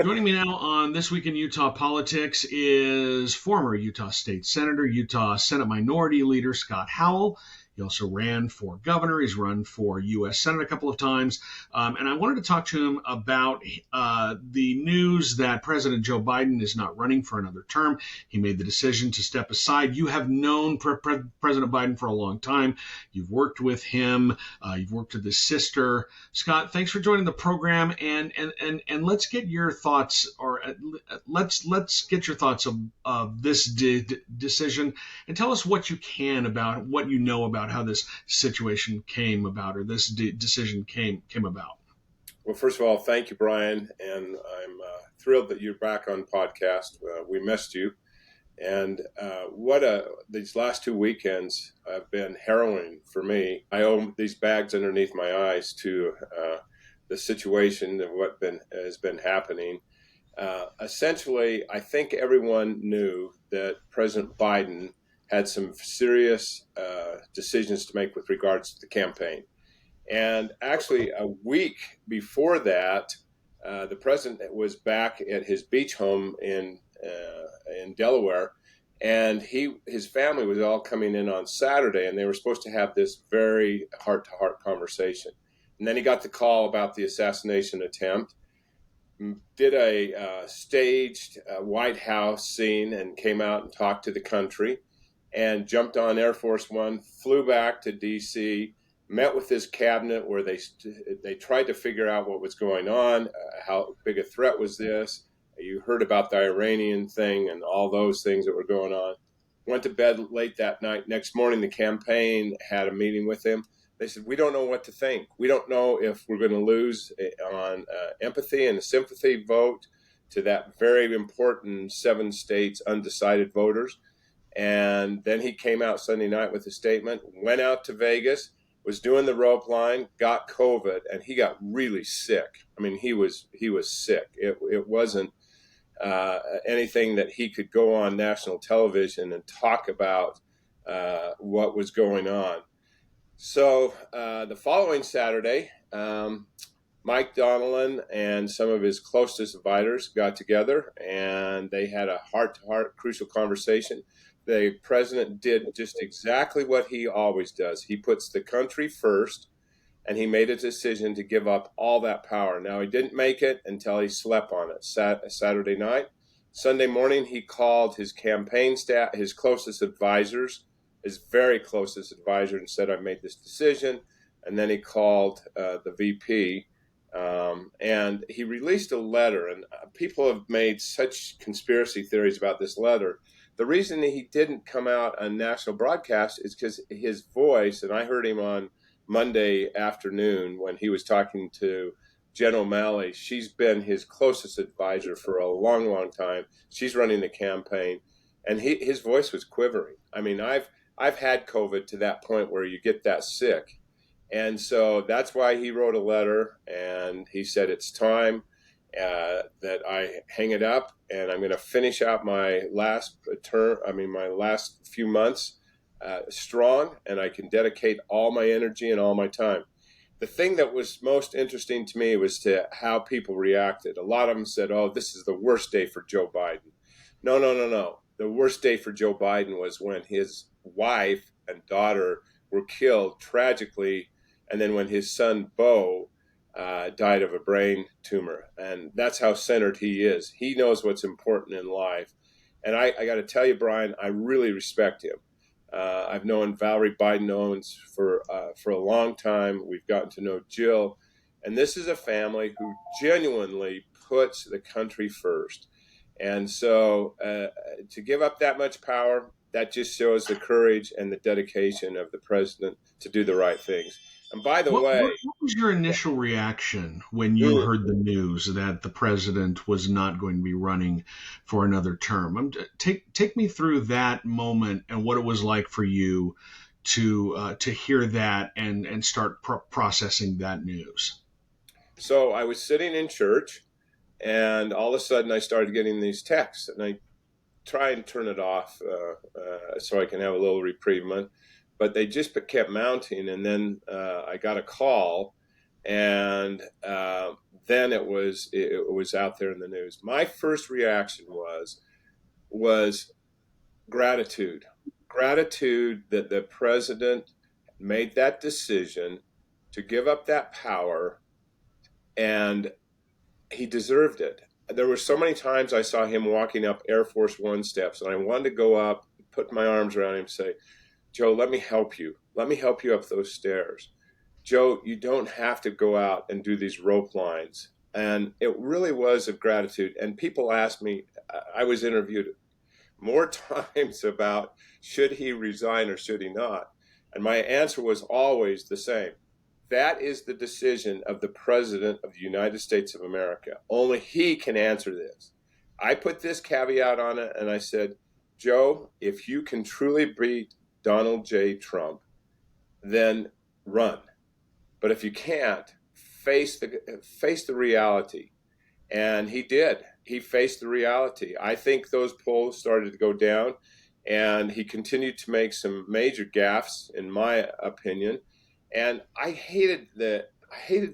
Joining me now on This Week in Utah Politics is former Utah State Senator, Utah Senate Minority Leader Scott Howell. He also ran for governor. He's run for U.S. Senate a couple of times. And I wanted to talk to him about the news that President Joe Biden is not running for another term. He made the decision to step aside. You have known President Biden for a long time. You've worked with him. You've worked with his sister. Scott, thanks for joining the program, and let's get your thoughts, or let's get your thoughts of this decision, and tell us what you can about what you know about how this situation came about, or this decision came about. Well, first of all, thank you, Brian, and I'm thrilled that you're back on podcast. We missed you, and these last 2 weekends have been harrowing for me. I owe these bags underneath my eyes to the situation of what has been happening. Essentially, I think everyone knew that President Biden had some serious decisions to make with regards to the campaign. And actually, a week before that, the president was back at his beach home in Delaware, and his family was all coming in on Saturday, and they were supposed to have this very heart-to-heart conversation. And then he got the call about the assassination attempt, did a staged White House scene, and came out and talked to the country, and jumped on Air Force One, flew back to D.C., met with his cabinet where they tried to figure out what was going on, how big a threat was this. You heard about the Iranian thing and all those things that were going on. Went to bed late that night. Next morning, the campaign had a meeting with him. They said, we don't know what to think. We don't know if we're going to lose on empathy and a sympathy vote to that very important 7 states undecided voters. And then he came out Sunday night with a statement, went out to Vegas, was doing the rope line, got COVID, and he got really sick. I mean, he was sick. It wasn't anything that he could go on national television and talk about what was going on. So the following Saturday, Mike Donnellan and some of his closest advisors got together, and they had a heart-to-heart crucial conversation. The president did just exactly what he always does. He puts the country first, and he made a decision to give up all that power. Now, he didn't make it until he slept on it Saturday night. Sunday morning, he called his campaign staff, his closest advisors, his very closest advisor, and said, I made this decision. And then he called the VP, and he released a letter. And people have made such conspiracy theories about this letter. The reason he didn't come out on national broadcast is because his voice, and I heard him on Monday afternoon when he was talking to Jen O'Malley. She's been his closest advisor for a long, long time. She's running the campaign, and his voice was quivering. I mean, I've had COVID to that point where you get that sick. And so that's why he wrote a letter, and he said, it's time that I hang it up, and I'm going to finish out my last few months strong, and I can dedicate all my energy and all my time. The thing that was most interesting to me was to how people reacted. A lot of them said, oh, this is the worst day for Joe Biden. No. The worst day for Joe Biden was when his wife and daughter were killed tragically, and then when his son, Beau, died of a brain tumor. And that's how centered he is. He knows what's important in life. And I got to tell you, Brian, I really respect him. I've known Valerie Biden Owens for a long time. We've gotten to know Jill. And this is a family who genuinely puts the country first. And so to give up that much power, that just shows the courage and the dedication of the president to do the right things. And by the way, what was your initial reaction when you heard the news that the president was not going to be running for another term? Take me through that moment and what it was like for you to hear that and start processing that news. So I was sitting in church, and all of a sudden I started getting these texts, and I try and turn it off so I can have a little reprieve. But they just kept mounting, and then I got a call, and then it was out there in the news. My first reaction was gratitude that the president made that decision to give up that power, and he deserved it. There were so many times I saw him walking up Air Force One steps, and I wanted to go up, put my arms around him, and say, Joe, let me help you. Let me help you up those stairs. Joe, you don't have to go out and do these rope lines. And it really was of gratitude. And people asked me, I was interviewed more times about should he resign or should he not? And my answer was always the same. That is the decision of the President of the United States of America. Only he can answer this. I put this caveat on it, and I said, Joe, if you can truly beat Donald J. Trump, then run. But if you can't, face the reality. And he did. He faced the reality. I think those polls started to go down, and he continued to make some major gaffes, in my opinion. And I hated the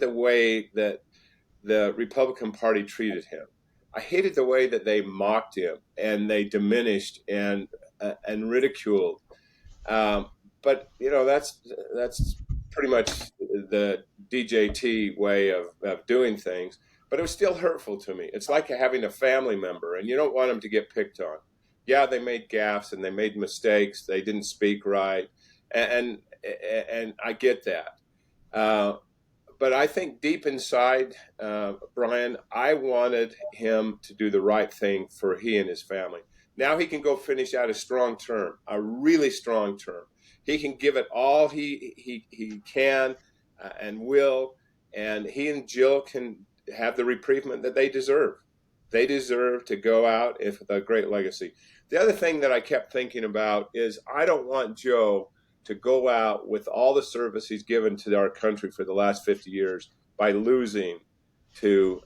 way that the Republican Party treated him. I hated the way that they mocked him and they diminished and ridiculed. But that's pretty much the DJT way of doing things. But it was still hurtful to me. It's like having a family member, and you don't want them to get picked on. Yeah, they made gaffes and they made mistakes. They didn't speak right, and I get that. But I think deep inside, Bryan, I wanted him to do the right thing for he and his family. Now he can go finish out a strong term, a really strong term. He can give it all he can and will, and he and Jill can have the reprieve that they deserve. They deserve to go out with a great legacy. The other thing that I kept thinking about is I don't want Joe to go out with all the service he's given to our country for the last 50 years by losing to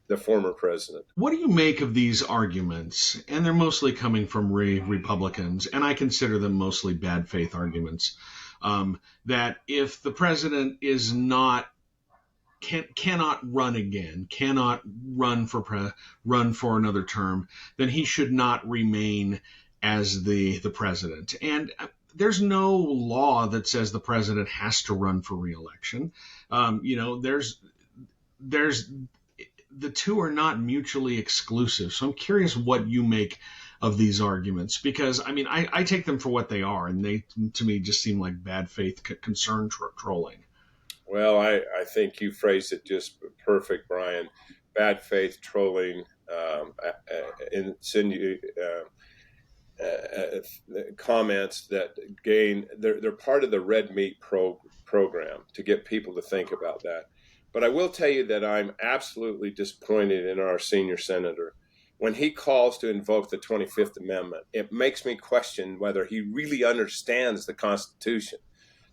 the former president. What do you make of these arguments? And they're mostly coming from Republicans, and I consider them mostly bad faith arguments, that if the president is cannot run again, cannot run for another term, then he should not remain as the president. And there's no law that says the president has to run for re-election. There's the two are not mutually exclusive. So I'm curious what you make of these arguments, because I take them for what they are, and they to me just seem like bad faith concern trolling. Well, I think you phrased it just perfect, Bryan. Bad faith trolling, comments that they're part of the red meat program to get people to think about that. But I will tell you that I'm absolutely disappointed in our senior senator. When he calls to invoke the 25th Amendment, it makes me question whether he really understands the Constitution.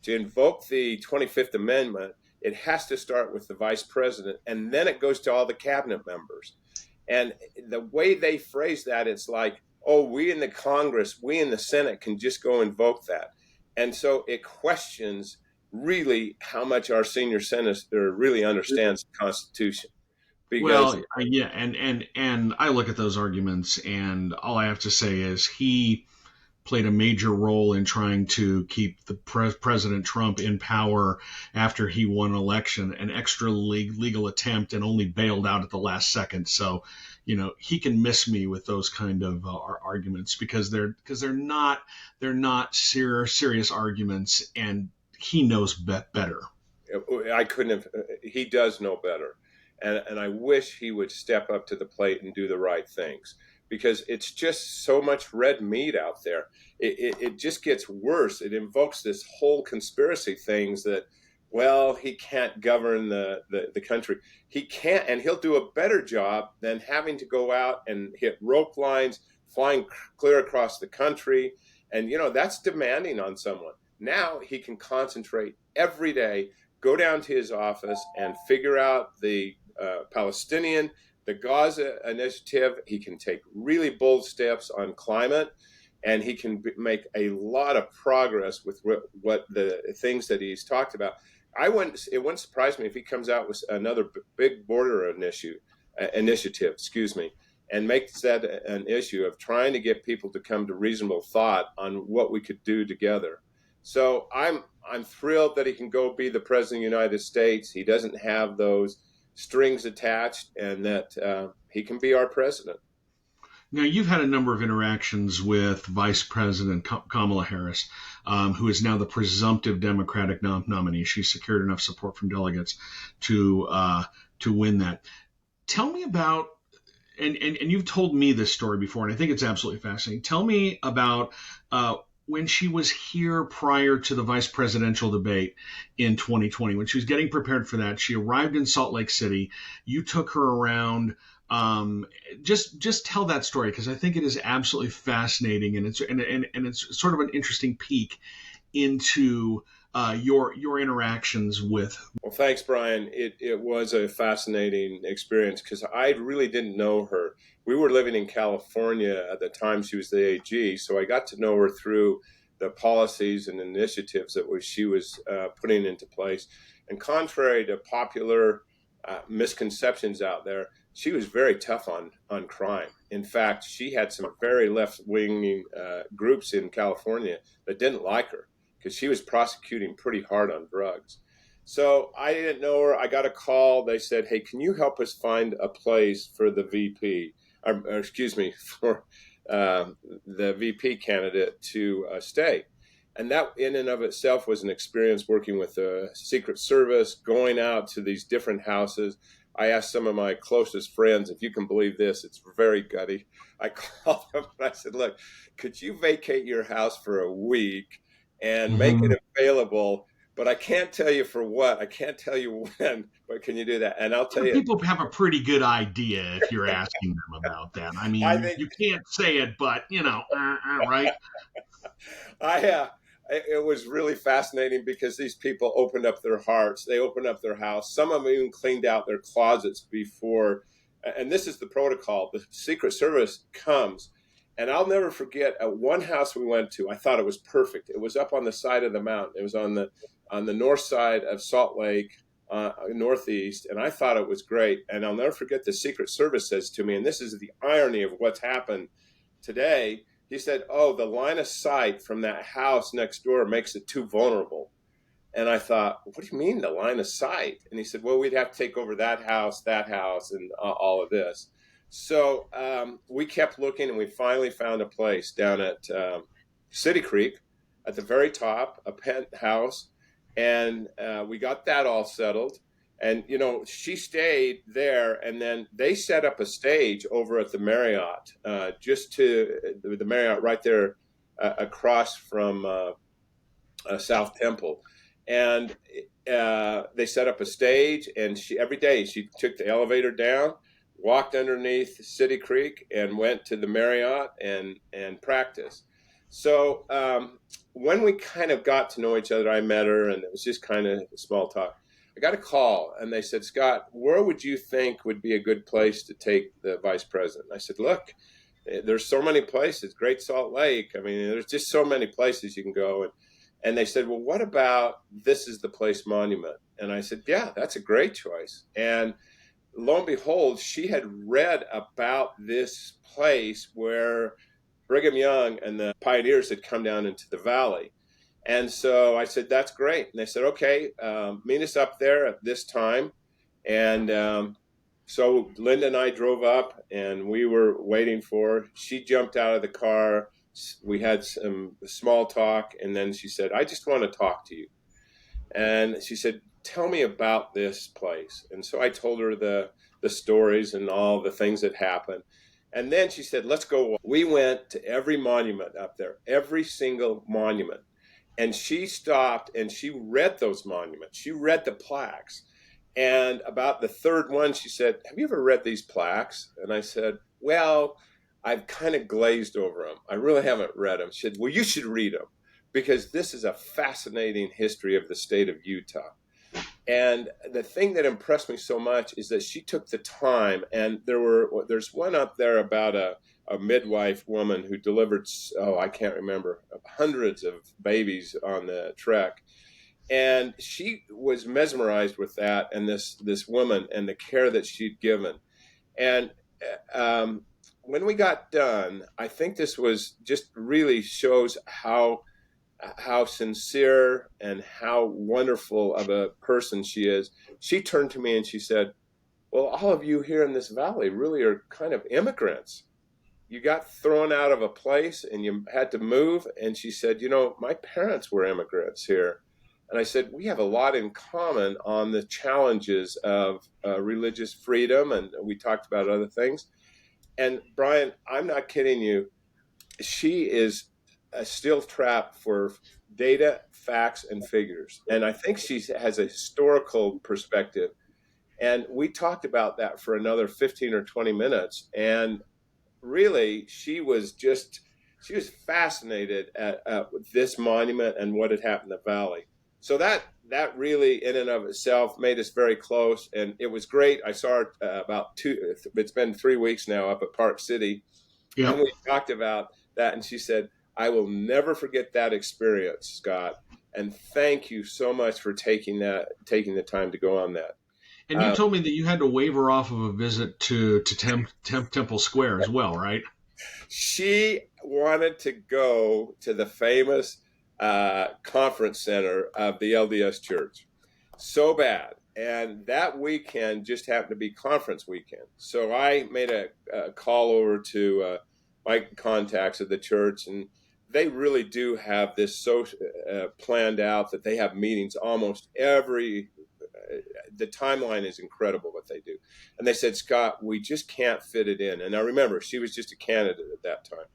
To invoke the 25th Amendment, it has to start with the vice president, and then it goes to all the cabinet members. And the way they phrase that, it's like, oh, we in the Congress, we in the Senate can just go invoke that. And so it questions really how much our senior senator really understands the Constitution. Yeah, and I look at those arguments, and all I have to say is he played a major role in trying to keep the President Trump in power after he won an election, an extra legal attempt, and only bailed out at the last second. So, he can miss me with those kind of arguments because they're not serious arguments, and he knows better. He does know better. And I wish he would step up to the plate and do the right things, because it's just so much red meat out there. It just gets worse. It invokes this whole conspiracy things that, well, he can't govern the country. He can't, and he'll do a better job than having to go out and hit rope lines, flying clear across the country. And, that's demanding on someone. Now he can concentrate every day, go down to his office and figure out the Palestinian, the Gaza initiative. He can take really bold steps on climate, and he can make a lot of progress with what the things that he's talked about. It wouldn't surprise me if he comes out with another big border initiative, excuse me, and makes that an issue of trying to get people to come to reasonable thought on what we could do together. So I'm thrilled that he can go be the president of the United States. He doesn't have those strings attached, and that he can be our president. Now, you've had a number of interactions with Vice President Kamala Harris, who is now the presumptive Democratic nominee. She's secured enough support from delegates to win that. Tell me about, and you've told me this story before, and I think it's absolutely fascinating. Tell me about when she was here prior to the vice presidential debate in 2020, when she was getting prepared for that. She arrived in Salt Lake City. You took her around. Just tell that story, because I think it is absolutely fascinating, and it's sort of an interesting peek into your interactions with. Well, thanks, Brian. It was a fascinating experience because I really didn't know her. We were living in California at the time she was the AG, so I got to know her through the policies and initiatives that she was putting into place. And contrary to popular misconceptions out there, she was very tough on crime. In fact, she had some very left-wing groups in California that didn't like her because she was prosecuting pretty hard on drugs. So I didn't know her. I got a call. They said, "Hey, can you help us find a place for the VP, or excuse me, for the VP candidate to stay?" And that in and of itself was an experience, working with the Secret Service, going out to these different houses. I asked some of my closest friends, if you can believe this, it's very gutty. I called them and I said, "Look, could you vacate your house for a week and make Mm-hmm. it available? But I can't tell you for what. I can't tell you when, but can you do that?" And I'll tell you, People have a pretty good idea if you're asking them about that. I mean, I you, think you can't say it, but right? I it was really fascinating because these people opened up their hearts. They opened up their house. Some of them even cleaned out their closets before. And this is the protocol. The Secret Service comes. And I'll never forget at one house we went to, I thought it was perfect. It was up on the side of the mountain. It was on the north side of Salt Lake, northeast. And I thought it was great. And I'll never forget the Secret Service says to me, and this is the irony of what's happened today. He said, "Oh, the line of sight from that house next door makes it too vulnerable." And I thought, "What do you mean the line of sight?" And he said, "Well, we'd have to take over that house, and all of this." So we kept looking, and we finally found a place down at City Creek at the very top, a penthouse. And we got that all settled. And, she stayed there, and then they set up a stage over at the Marriott, the Marriott right there across from South Temple. And they set up a stage, and every day she took the elevator down, walked underneath City Creek, and went to the Marriott and practiced. So when we kind of got to know each other, I met her, and it was just kind of small talk. I got a call, and they said, "Scott, where would you think would be a good place to take the vice president?" I said, "Look, there's so many places. Great Salt Lake. I mean, there's just so many places you can go." And they said, "Well, what about This Is the Place Monument?" And I said, "Yeah, that's a great choice." And lo and behold, she had read about this place where Brigham Young and the pioneers had come down into the valley. And so I said, "That's great." And they said, "Okay, meet us up there at this time." And so Linda and I drove up, and we were waiting for her. She jumped out of the car. We had some small talk, and then she said, "I just want to talk to you." And she said, "Tell me about this place." And so I told her the stories and all the things that happened. And then she said, "Let's go." We went to every monument up there, every single monument. And she stopped and she read those monuments. She read the plaques. And about the third one, she said, "Have you ever read these plaques?" And I said, "Well, I've kind of glazed over them. I really haven't read them." She said, "Well, you should read them because this is a fascinating history of the state of Utah." And the thing that impressed me so much is that she took the time, and there's one up there about a midwife woman who delivered, I can't remember, hundreds of babies on the trek. And she was mesmerized with that and this woman and the care that she'd given. And when we got done, I think this was just really shows how sincere and how wonderful of a person she is. She turned to me and she said, "Well, all of you here in this valley really are kind of immigrants. You got thrown out of a place and you had to move." And she said, "My parents were immigrants here." And I said, "We have a lot in common on the challenges of religious freedom." And we talked about other things. And Bryan, I'm not kidding you. She is a steel trap for data, facts, and figures. And I think she has a historical perspective. And we talked about that for another 15 or 20 minutes. And really, she was fascinated at this monument and what had happened in the valley. So that really, in and of itself, made us very close, and it was great. I saw her it's been 3 weeks now up at Park City, Yeah. and we talked about that, and she said, "I will never forget that experience, Scott, and thank you so much for taking the time to go on that." And you told me that you had to wave her off of a visit to Temple Square as well, right? She wanted to go to the famous conference center of the LDS Church so bad. And that weekend just happened to be conference weekend. So I made a call over to my contacts at the church, and they really do have this so planned out that they have meetings almost the timeline is incredible what they do. And they said, "Scott, we just can't fit it in." And I remember she was just a candidate at that time.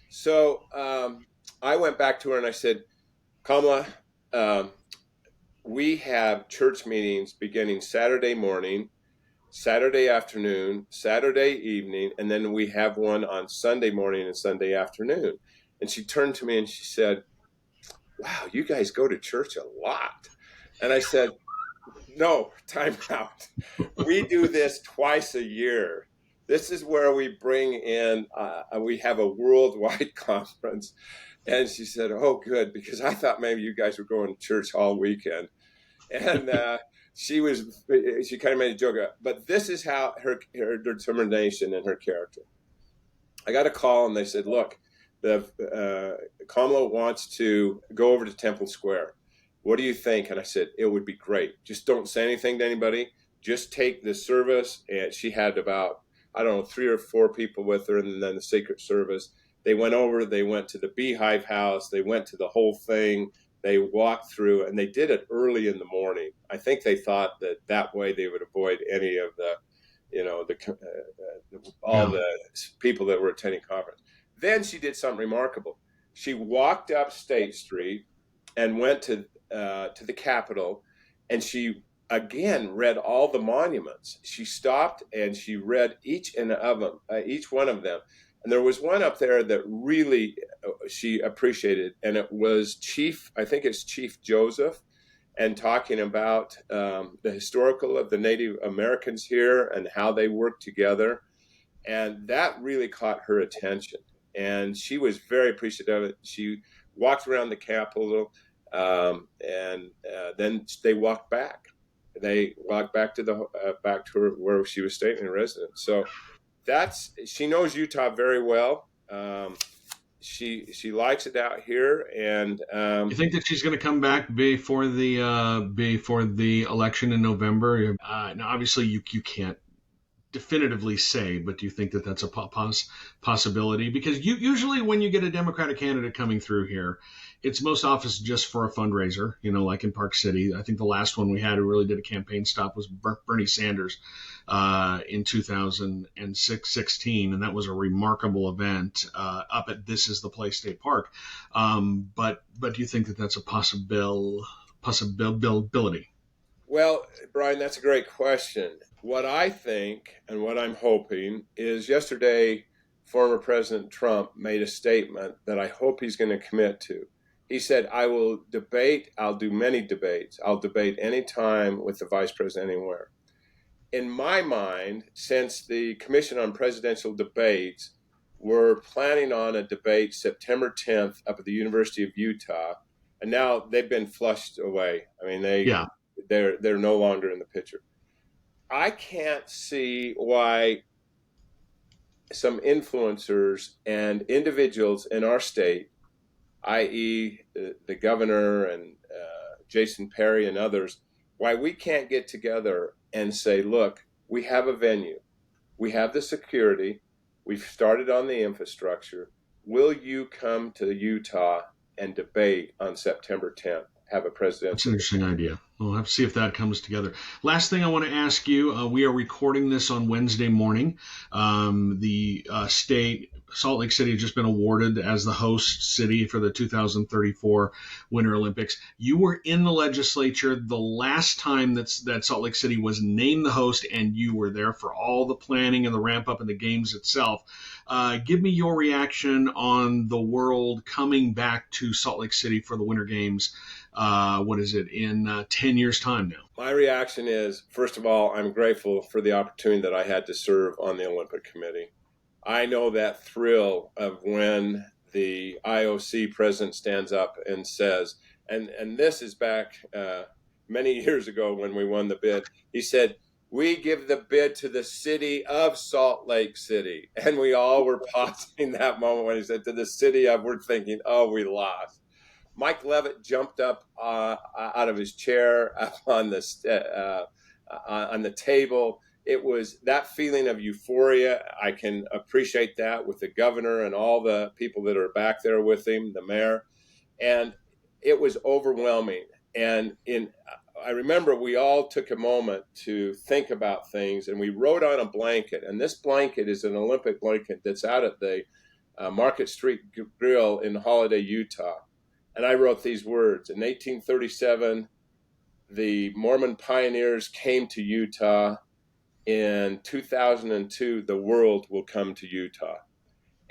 So I went back to her and I said, "Kamala, we have church meetings beginning Saturday morning, Saturday afternoon, Saturday evening, and then we have one on Sunday morning and Sunday afternoon." And she turned to me and she said, "Wow, you guys go to church a lot." And I said, "No, time out. We do this twice a year. This is where we bring in, we have a worldwide conference." And she said, "Oh, good, because I thought maybe you guys were going to church all weekend." And she kind of made a joke, but this is how her determination and her character. I got a call and they said, "Look, Kamala wants to go over to Temple Square. What do you think?" And I said, "It would be great. Just don't say anything to anybody. Just take the service." And she had about, I don't know, 3 or 4 people with her, and then the Secret Service. They went over, they went to the Beehive House, they went to the whole thing, they walked through, and they did it early in the morning. I think they thought that way they would avoid any of the, the people that were attending conference. Then she did something remarkable. She walked up State Street and went to the Capitol, and she again read all the monuments. She stopped and she read each one of them. And there was one up there that really she appreciated, and it was I think it's Chief Joseph, and talking about the historical of the Native Americans here and how they work together. And that really caught her attention. And she was very appreciative of it. She walked around the Capitol, and then they walked back. They walked back to her where she was staying in residence. So she knows Utah very well. She likes it out here, and you think that she's going to come back before the election in November? Now, obviously, you can't definitively say, but do you think that that's a possibility? Because usually when you get a Democratic candidate coming through here, it's most often just for a fundraiser, like in Park City. I think the last one we had who really did a campaign stop was Bernie Sanders in 2016, and that was a remarkable event up at This Is the Place State Park. But do you think that that's a possibility? Well, Bryan, that's a great question. What I think and what I'm hoping is yesterday, former President Trump made a statement that I hope he's going to commit to. He said, "I will debate. I'll do many debates. I'll debate anytime with the vice president anywhere." In my mind, since the Commission on Presidential Debates were planning on a debate September 10th up at the University of Utah, and now they've been flushed away. I mean, Yeah. they're no longer in the picture. I can't see why some influencers and individuals in our state, i.e., the governor and Jason Perry and others, why we can't get together and say, look, we have a venue, we have the security, we've started on the infrastructure. Will you come to Utah and debate on September 10th? Have a That's an presidential interesting idea. We'll have to see if that comes together. Last thing I want to ask you, we are recording this on Wednesday morning. The state, Salt Lake City, has just been awarded as the host city for the 2034 Winter Olympics. You were in the legislature the last time that Salt Lake City was named the host, and you were there for all the planning and the ramp up and the games itself. Give me your reaction on the world coming back to Salt Lake City for the Winter Games. What is it, in 10 years' time now? My reaction is, first of all, I'm grateful for the opportunity that I had to serve on the Olympic Committee. I know that thrill of when the IOC president stands up and says, and this is back many years ago when we won the bid, he said, we give the bid to the city of Salt Lake City. And we all were pausing that moment when he said to the city of, we're thinking, oh, we lost. Mike Levitt jumped up out of his chair up on the table. It was that feeling of euphoria. I can appreciate that with the governor and all the people that are back there with him, the mayor, and it was overwhelming. And I remember we all took a moment to think about things, and we wrote on a blanket. And this blanket is an Olympic blanket that's out at the Market Street Grill in Holiday, Utah. And I wrote these words. In 1837, the Mormon pioneers came to Utah. In 2002, the world will come to Utah.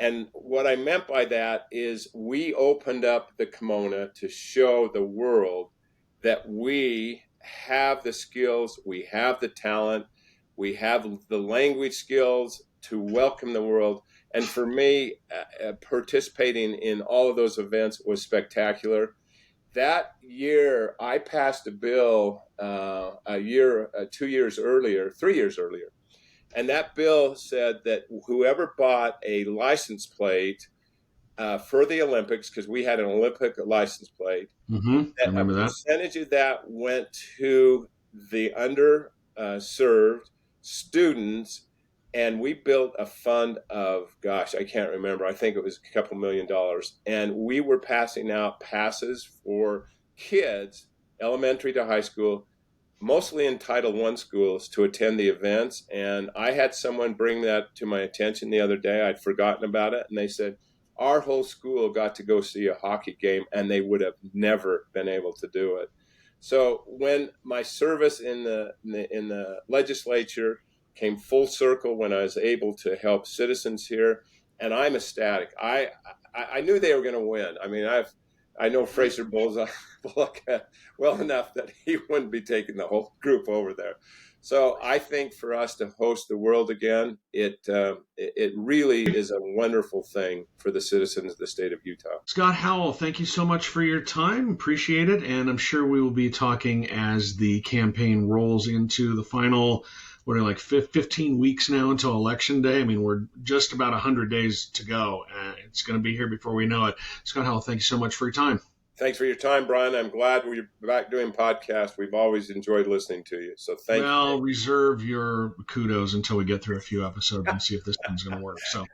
And what I meant by that is we opened up the kimono to show the world that we have the skills, we have the talent, we have the language skills to welcome the world. And for me, participating in all of those events was spectacular. That year, I passed a bill 3 years earlier, and that bill said that whoever bought a license plate for the Olympics, because we had an Olympic license plate, I remember that. Percentage of that went to the underserved students. And we built a fund of, I can't remember. I think it was a couple $1 million. And we were passing out passes for kids, elementary to high school, mostly in Title I schools, to attend the events. And I had someone bring that to my attention the other day. I'd forgotten about it. And they said, our whole school got to go see a hockey game, and they would have never been able to do it. So when my service in the legislature came full circle, when I was able to help citizens here, and I'm ecstatic. I knew they were going to win. I mean, I know Fraser Bullock well enough that he wouldn't be taking the whole group over there. So I think for us to host the world again, it really is a wonderful thing for the citizens of the state of Utah. Scott Howell, thank you so much for your time. Appreciate it. And I'm sure we will be talking as the campaign rolls into the final, 15 weeks now until Election Day. I mean, we're just about 100 days to go, and it's going to be here before we know it. Scott Howell, thank you so much for your time. Thanks for your time, Brian. I'm glad we're back doing podcasts. We've always enjoyed listening to you. So thank you. Well, reserve your kudos until we get through a few episodes and see if this thing's going to work. So